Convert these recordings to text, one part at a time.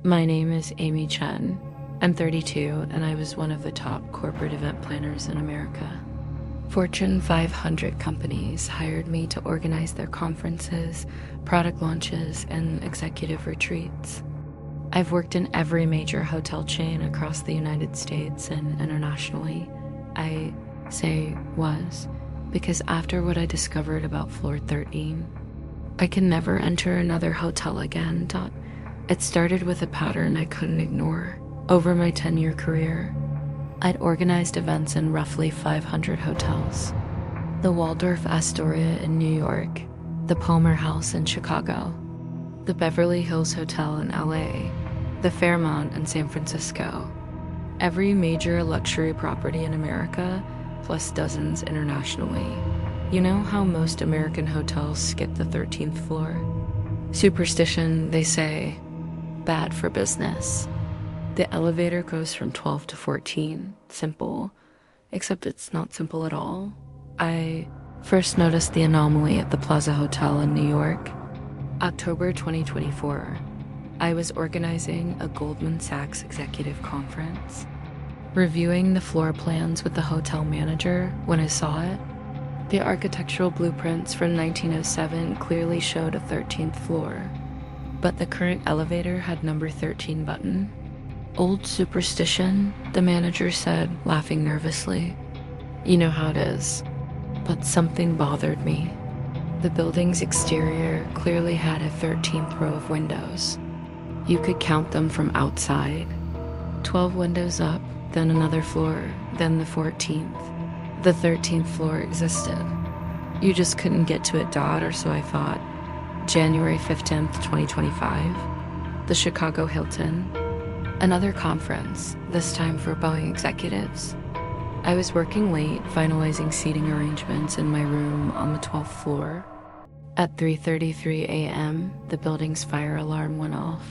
My name is Amy Chen. I'm 32, and I was one of the top corporate event planners in America. Fortune 500 companies hired me to organize their conferences, product launches, and executive retreats. I've worked in every major hotel chain across the United States and internationally. I say was because after what I discovered about floor 13, I can never enter another hotel again. It started with a pattern I couldn't ignore. Over my 10-year career, I'd organized events in roughly 500 hotels. The Waldorf Astoria in New York, the Palmer House in Chicago, the Beverly Hills Hotel in LA, the Fairmont in San Francisco, every major luxury property in America, plus dozens internationally. You know how most American hotels skip the 13th floor? Superstition, they say, bad for business. The elevator goes from 12 to 14. Simple. Except it's not simple at all. I first noticed the anomaly at the Plaza Hotel in New York. October 2024. I was organizing a Goldman Sachs executive conference. Reviewing the floor plans with the hotel manager when I saw it, the architectural blueprints from 1907 clearly showed a 13th floor, but the current elevator had number 13 button. Old superstition, the manager said, laughing nervously. You know how it is. But something bothered me. The building's exterior clearly had a 13th row of windows. You could count them from outside. 12 windows up, then another floor, then the 14th. The 13th floor existed. You just couldn't get to it, or so I thought. January 15th, 2025. The Chicago Hilton. Another conference, this time for Boeing executives. I was working late, finalizing seating arrangements in my room on the 12th floor. At 3:33 a.m., the building's fire alarm went off.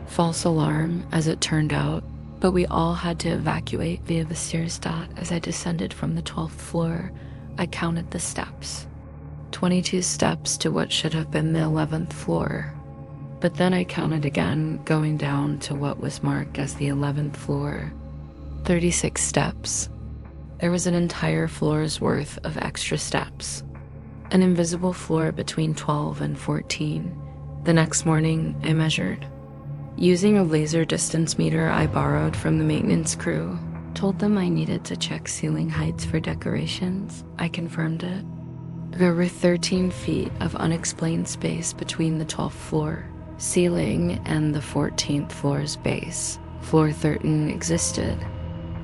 False alarm, as it turned out, but we all had to evacuate via the stairs. As I descended from the 12th floor, I counted the steps. 22 steps to what should have been the 11th floor. But then I counted again, going down to what was marked as the 11th floor. 36 steps. There was an entire floor's worth of extra steps. An invisible floor between 12 and 14. The next morning, I measured. Using a laser distance meter I borrowed from the maintenance crew, told them I needed to check ceiling heights for decorations. I confirmed it. There were 13 feet of unexplained space between the 12th floor ceiling and the 14th floor's base. Floor 13 existed.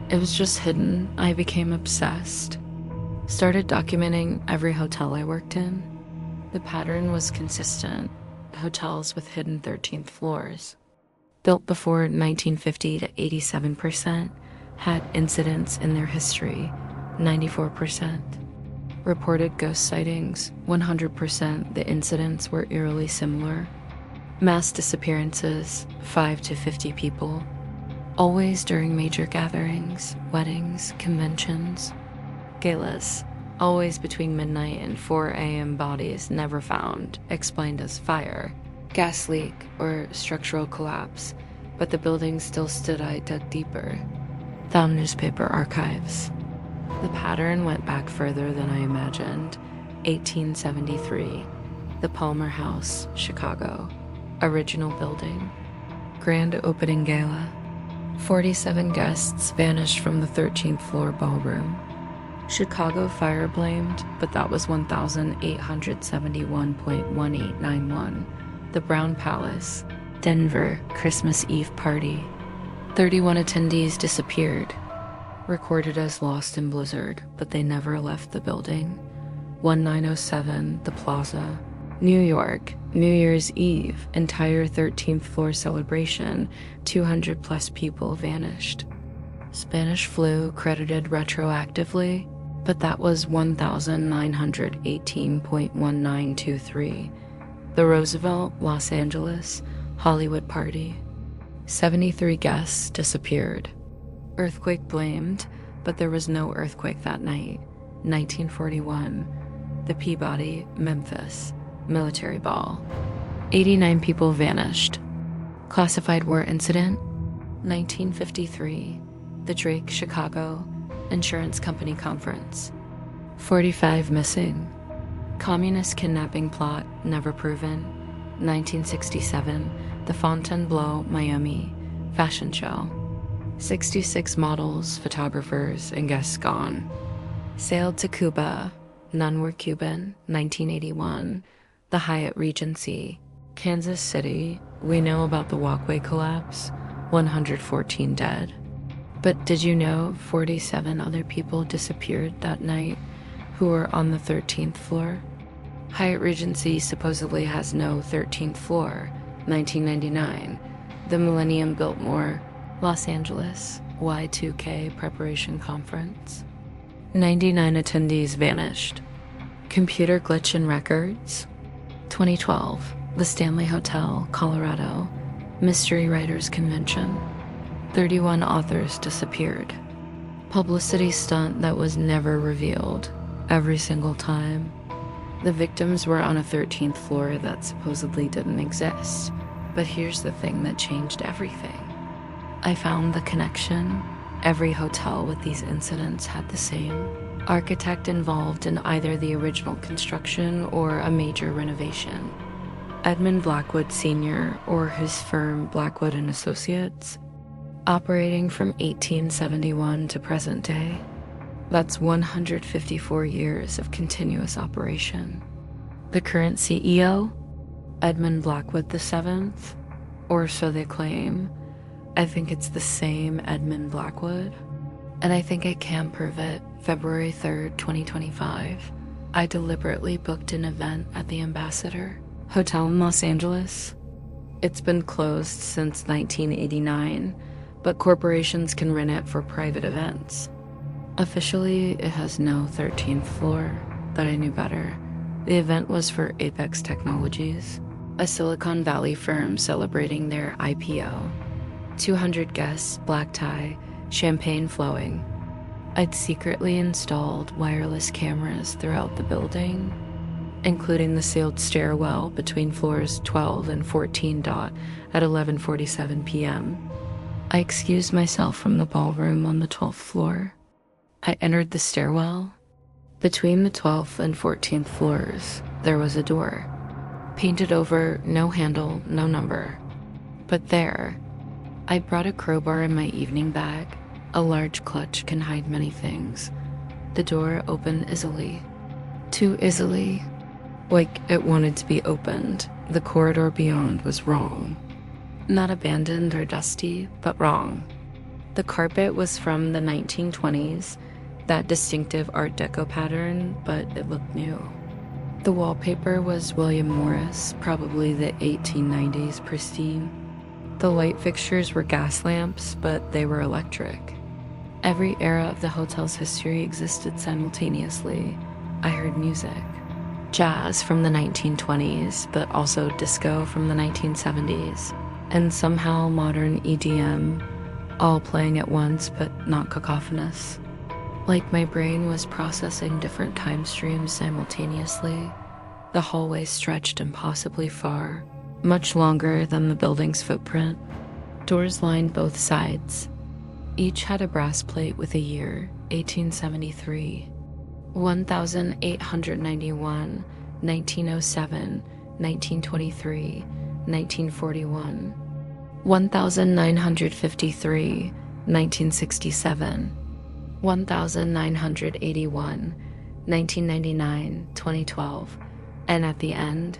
It was just hidden. I became obsessed. Started documenting every hotel I worked in. The pattern was consistent. Hotels with hidden 13th floors. Built before 1950 to 87% had incidents in their history, 94%. Reported ghost sightings, 100%. The incidents were eerily similar. Mass disappearances, 5 to 50 people. Always during major gatherings, weddings, conventions. Galas, always between midnight and 4 a.m. Bodies never found, explained as fire, gas leak, or structural collapse, but the building still stood. I dug deeper. Found newspaper archives. The pattern went back further than I imagined. 1873, the Palmer House, Chicago. Original building. Grand opening gala. 47 guests vanished from the 13th floor ballroom. Chicago fire blamed, but that was 1,871.1891. The Brown Palace. Denver, Christmas Eve party. 31 attendees disappeared. Recorded as lost in blizzard, but they never left the building. 1907, the Plaza. New York, New Year's Eve, entire 13th floor celebration, 200 plus people vanished. Spanish flu credited retroactively, but that was 1,918.1923. The Roosevelt, Los Angeles, Hollywood party. 73 guests disappeared. Earthquake blamed, but there was no earthquake that night. 1941, the Peabody, Memphis, military ball. 89 people vanished. Classified war incident, 1953, the Drake Chicago Insurance Company Conference. 45 missing. Communist kidnapping plot never proven, 1967, the Fontainebleau, Miami fashion show. 66 models, photographers, and guests gone. Sailed to Cuba, none were Cuban, 1981, the Hyatt Regency. Kansas City, we know about the walkway collapse, 114 dead. But did you know 47 other people disappeared that night who were on the 13th floor? Hyatt Regency supposedly has no 13th floor, 1999. The Millennium Biltmore, Los Angeles, Y2K Preparation Conference. 99 attendees vanished. Computer glitch in records. 2012, the Stanley Hotel, Colorado, Mystery Writers Convention. 31 authors disappeared. Publicity stunt that was never revealed, every single time. The victims were on a 13th floor that supposedly didn't exist. But here's the thing that changed everything. I found the connection. Every hotel with these incidents had the same architect involved in either the original construction or a major renovation. Edmund Blackwood Sr., or his firm Blackwood and Associates, operating from 1871 to present day. That's 154 years of continuous operation. The current CEO, Edmund Blackwood VII, or so they claim. I think it's the same Edmund Blackwood, and I think I can prove it. February 3rd, 2025, I deliberately booked an event at the Ambassador Hotel in Los Angeles. It's been closed since 1989, but corporations can rent it for private events. Officially, it has no 13th floor, but I knew better. The event was for Apex Technologies, a Silicon Valley firm celebrating their IPO. 200 guests, black tie, champagne flowing. I'd secretly installed wireless cameras throughout the building, including the sealed stairwell between floors 12 and 14 at 11:47 p.m. I excused myself from the ballroom on the 12th floor. I entered the stairwell. Between the 12th and 14th floors, there was a door. Painted over, no handle, no number. But there, I brought a crowbar in my evening bag. A large clutch can hide many things. The door opened easily. Too easily. Like it wanted to be opened. The corridor beyond was wrong. Not abandoned or dusty, but wrong. The carpet was from the 1920s, that distinctive Art Deco pattern, but it looked new. The wallpaper was William Morris, probably the 1890s pristine. The light fixtures were gas lamps, but they were electric. Every era of the hotel's history existed simultaneously. I heard music. Jazz from the 1920s, but also disco from the 1970s. And somehow modern EDM, all playing at once, but not cacophonous. Like my brain was processing different time streams simultaneously. The hallway stretched impossibly far, much longer than the building's footprint. Doors lined both sides. Each had a brass plate with a year, 1873, 1891, 1907, 1923, 1941, 1953, 1967, 1981, 1999, 2012, and at the end,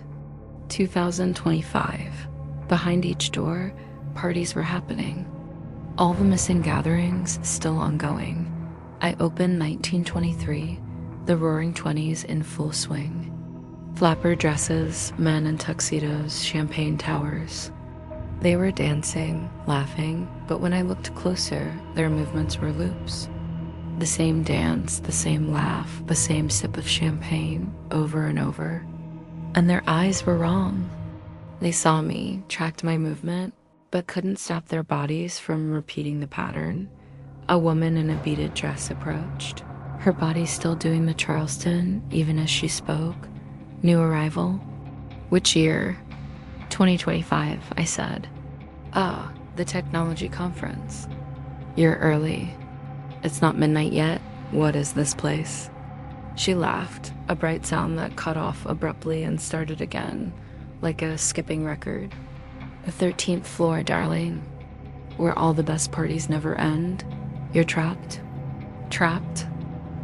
2025. Behind each door, parties were happening. All the missing gatherings still ongoing. I opened 1923, the roaring 20s in full swing. Flapper dresses, men in tuxedos, champagne towers. They were dancing, laughing, but when I looked closer, their movements were loops. The same dance, the same laugh, the same sip of champagne, over and over. And their eyes were wrong. They saw me, tracked my movement, but couldn't stop their bodies from repeating the pattern. A woman in a beaded dress approached, her body still doing the Charleston, even as she spoke. New arrival? Which year? 2025, I said. Ah, the technology conference. You're early. It's not midnight yet. What is this place? She laughed, a bright sound that cut off abruptly and started again, like a skipping record. The 13th floor, darling, where all the best parties never end. You're trapped. Trapped?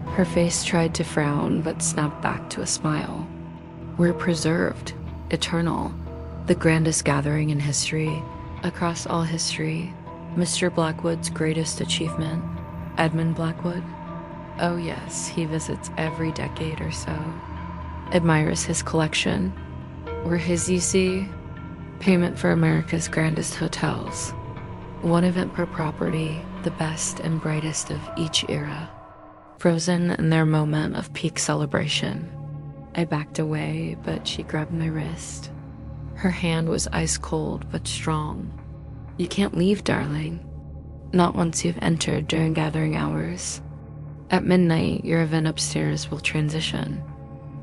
Her face tried to frown, but snapped back to a smile. We're preserved, eternal, the grandest gathering in history, across all history, Mr. Blackwood's greatest achievement, Edmund Blackwood. Oh yes, he visits every decade or so, admires his collection. We're his, you see, payment for America's grandest hotels. One event per property, the best and brightest of each era, frozen in their moment of peak celebration. I backed away, but she grabbed my wrist. Her hand was ice cold but strong. You can't leave, darling. Not once you've entered during gathering hours. At midnight, your event upstairs will transition.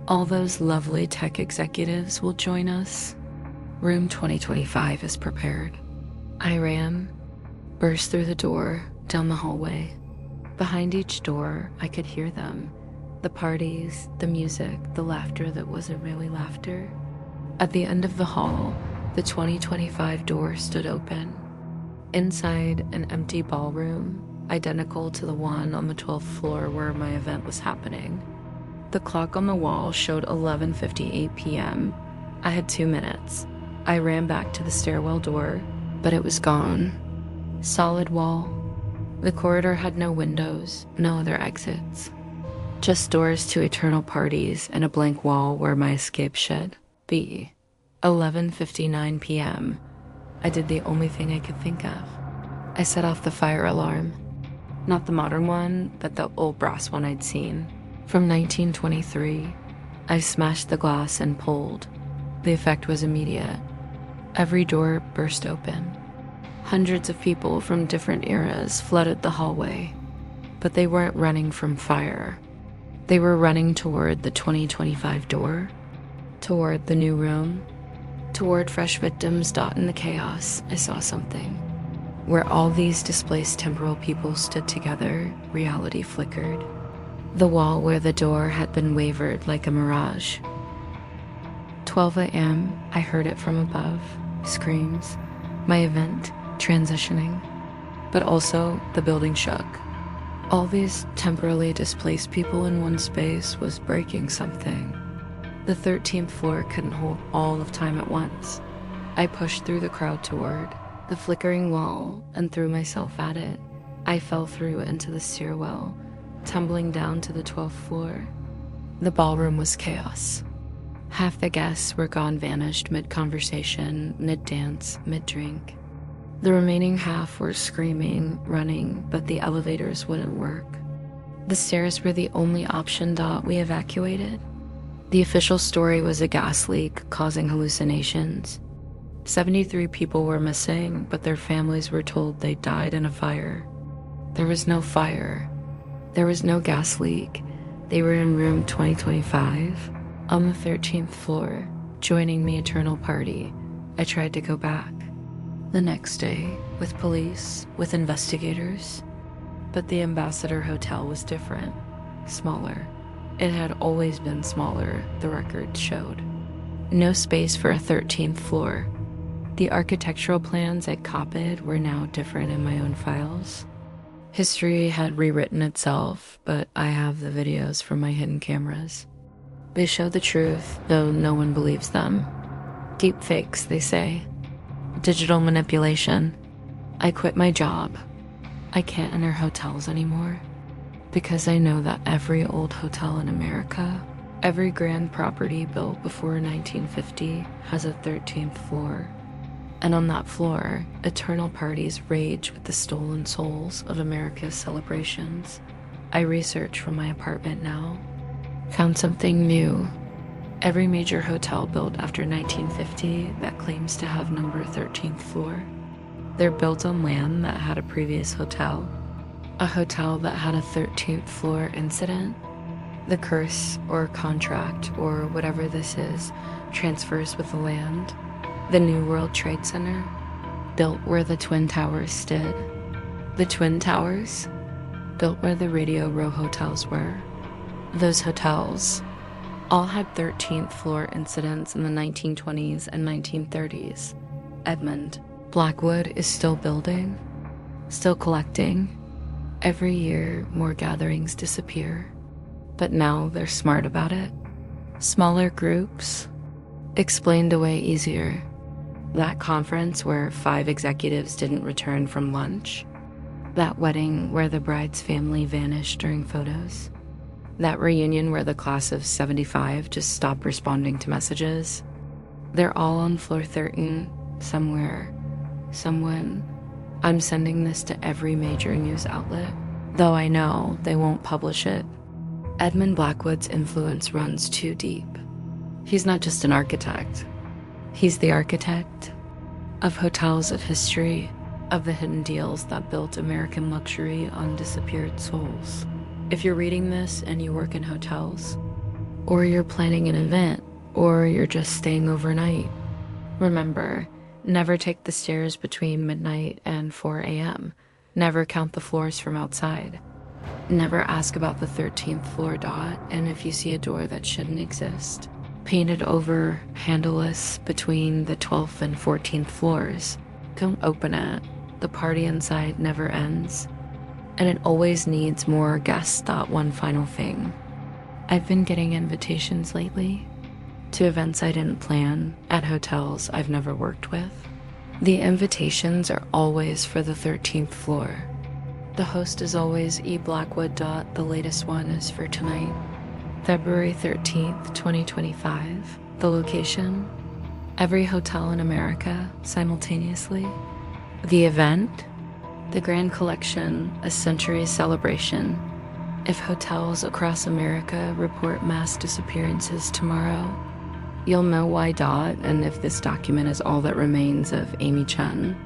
All those lovely tech executives will join us. Room 2025 is prepared. I ran, burst through the door, down the hallway. Behind each door, I could hear them. The parties, the music, the laughter that wasn't really laughter. At the end of the hall, the 2025 door stood open. Inside, an empty ballroom, identical to the one on the 12th floor where my event was happening. The clock on the wall showed 11:58 p.m. I had 2 minutes. I ran back to the stairwell door, but it was gone. Solid wall. The corridor had no windows, no other exits. Just doors to eternal parties and a blank wall where my escape should be. 11:59 p.m. I did the only thing I could think of. I set off the fire alarm. Not the modern one, but the old brass one I'd seen. From 1923, I smashed the glass and pulled. The effect was immediate. Every door burst open. Hundreds of people from different eras flooded the hallway, but they weren't running from fire. They were running toward the 2025 door, toward the new room, toward fresh victims dot in the chaos. I saw something. Where all these displaced temporal people stood together, reality flickered. The wall where the door had been wavered like a mirage. 12 a.m., I heard it from above. Screams. My event, transitioning. But also, the building shook. All these temporally displaced people in one space was breaking something. The 13th floor couldn't hold all of time at once. I pushed through the crowd toward the flickering wall and threw myself at it. I fell through into the stairwell, tumbling down to the 12th floor. The ballroom was chaos. Half the guests were gone, vanished mid-conversation, mid-dance, mid-drink. The remaining half were screaming, running, but the elevators wouldn't work. The stairs were the only option. We evacuated. The official story was a gas leak causing hallucinations. 73 people were missing, but their families were told they died in a fire. There was no fire. There was no gas leak. They were in room 2025, on the 13th floor, joining the eternal party. I tried to go back. The next day, with police, with investigators. But the Ambassador Hotel was different, smaller. It had always been smaller, the records showed. No space for a 13th floor. The architectural plans I copied were now different in my own files. History had rewritten itself, but I have the videos from my hidden cameras. They show the truth, though no one believes them. Deep fakes, they say. Digital manipulation. I quit my job. I can't enter hotels anymore. Because I know that every old hotel in America, every grand property built before 1950 has a 13th floor. And on that floor, eternal parties rage with the stolen souls of America's celebrations. I research from my apartment now. Found something new. Every major hotel built after 1950 that claims to have number 13th floor. They're built on land that had a previous hotel. A hotel that had a 13th floor incident. The curse or contract or whatever this is transfers with the land. The New World Trade Center. built where the Twin Towers stood. The Twin Towers, built where the Radio Row hotels were. Those hotels all had 13th floor incidents in the 1920s and 1930s. Edmund Blackwood is still building, still collecting. Every year, more gatherings disappear, but now they're smart about it. Smaller groups, explained away easier. That conference where 5 executives didn't return from lunch. That wedding where the bride's family vanished during photos. That reunion where the class of 75 just stopped responding to messages. They're all on floor 13, somewhere, someone. I'm sending this to every major news outlet, though I know they won't publish it. Edmund Blackwood's influence runs too deep. He's not just an architect. He's the architect of hotels of history, of the hidden deals that built American luxury on disappeared souls. If you're reading this and you work in hotels, or you're planning an event, or you're just staying overnight, remember, never take the stairs between midnight and 4 a.m. Never count the floors from outside. Never ask about the 13th floor dot, and if you see a door that shouldn't exist, painted over, handleless between the 12th and 14th floors, don't open it. The party inside never ends, and it always needs more guests. One final thing. I've been getting invitations lately to events I didn't plan at hotels I've never worked with. The invitations are always for the 13th floor. The host is always E. Blackwood. The latest one is for tonight, February 13th, 2025. The location? Every hotel in America simultaneously. The event? The Grand Collection, a century celebration. If hotels across America report mass disappearances tomorrow, you'll know why. And if this document is all that remains of Amy Chen,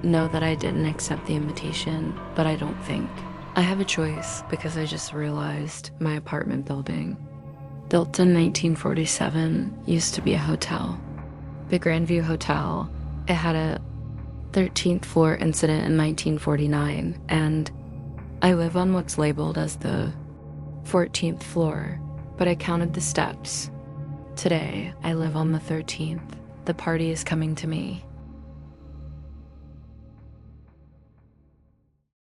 know that I didn't accept the invitation, but I don't think I have a choice, because I just realized my apartment building, built in 1947, used to be a hotel. The Grandview Hotel, it had a 13th floor incident in 1949, and I live on what's labeled as the 14th floor, but I counted the steps. Today, I live on the 13th. The party is coming to me.